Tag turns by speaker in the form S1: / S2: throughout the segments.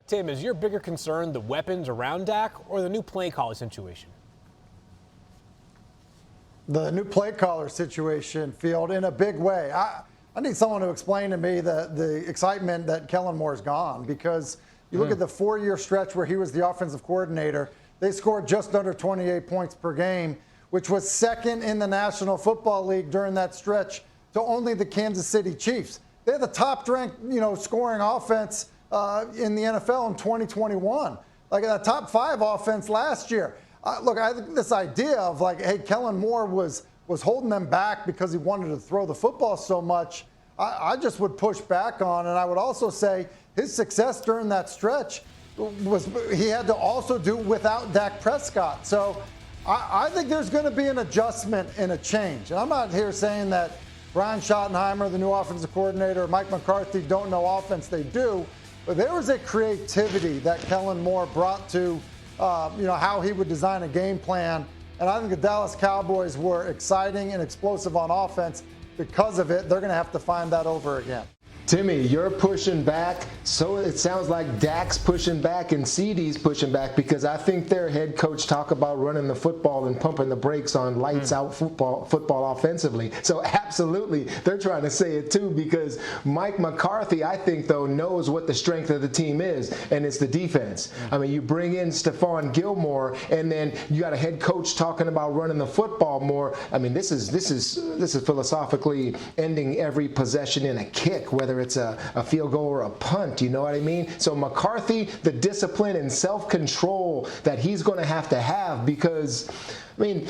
S1: Tim, is your bigger concern the weapons around Dak or the new play caller situation?
S2: The new play caller situation, Field, in a big way. I need someone to explain to me the excitement that Kellen Moore's gone, because you look at the 4-year stretch where he was the offensive coordinator, they scored just under 28 points per game, which was second in the National Football League during that stretch to only the Kansas City Chiefs. They're the top-ranked, scoring offense in the NFL in 2021. Like a top 5 offense last year. Look, I think this idea of hey, Kellen Moore was holding them back because he wanted to throw the football so much, I just would push back on. And I would also say his success during that stretch he had to also do without Dak Prescott. So I think there's going to be an adjustment and a change. And I'm not here saying that Brian Schottenheimer, the new offensive coordinator, or Mike McCarthy don't know offense. They do. But there was a creativity that Kellen Moore brought to, how he would design a game plan. And I think the Dallas Cowboys were exciting and explosive on offense. Because of it, they're going to have to find that over again.
S3: Timmy, you're pushing back, so it sounds like Dak's pushing back and CD's pushing back, because I think their head coach talk about running the football and pumping the brakes on lights out football offensively. So absolutely, they're trying to say it too, because Mike McCarthy, I think, though, knows what the strength of the team is, and it's the defense. I mean, you bring in Stephon Gilmore, and then you got a head coach talking about running the football more. I mean, this is philosophically ending every possession in a kick, whether it's a field goal or a punt, you know what I mean? So McCarthy, the discipline and self-control that he's going to have, because, I mean,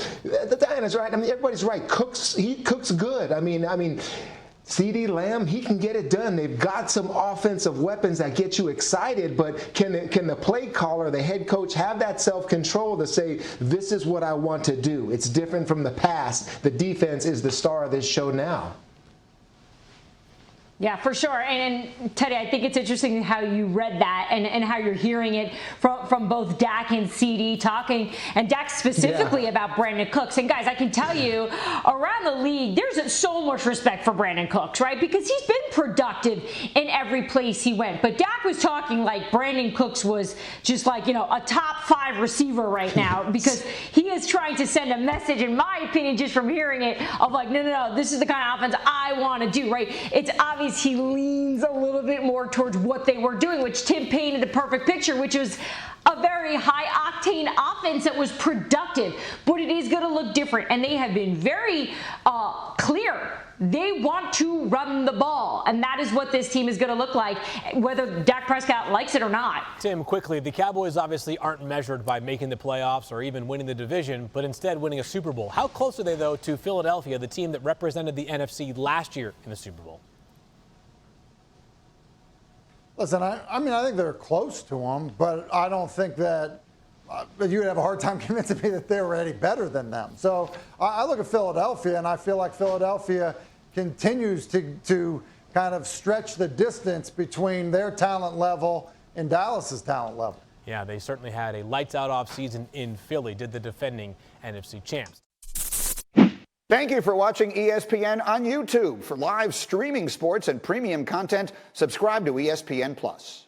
S3: Diana's right. I mean, everybody's right. He cooks good. I mean, CeeDee Lamb, he can get it done. They've got some offensive weapons that get you excited, but can the play caller, the head coach, have that self-control to say, this is what I want to do? It's different from the past. The defense is the star of this show now.
S4: Yeah, for sure. And Teddy, I think it's interesting how you read that and how you're hearing it from both Dak and CD talking, and Dak specifically about Brandon Cooks. And guys, I can tell you, around the league, there's so much respect for Brandon Cooks, right? Because he's been productive in every place he went. But Dak was talking like Brandon Cooks was just like, a top 5 receiver right now, because he is trying to send a message, in my opinion, just from hearing it, of like, no, this is the kind of offense I want to do, right? It's obvious he leans a little bit more towards what they were doing, which Tim painted the perfect picture, which was a very high-octane offense that was productive. But it is going to look different, and they have been very clear. They want to run the ball, and that is what this team is going to look like, whether Dak Prescott likes it or not.
S1: Tim, quickly, the Cowboys obviously aren't measured by making the playoffs or even winning the division, but instead winning a Super Bowl. How close are they, though, to Philadelphia, the team that represented the NFC last year in the Super Bowl?
S2: Listen, I think they're close to them, but I don't think that you would have a hard time convincing me that they were any better than them. So I look at Philadelphia, and I feel like Philadelphia continues to kind of stretch the distance between their talent level and Dallas's talent level.
S1: Yeah, they certainly had a lights-out offseason in Philly, did the defending NFC champs.
S5: Thank you for watching ESPN on YouTube. For live streaming sports and premium content, subscribe to ESPN+.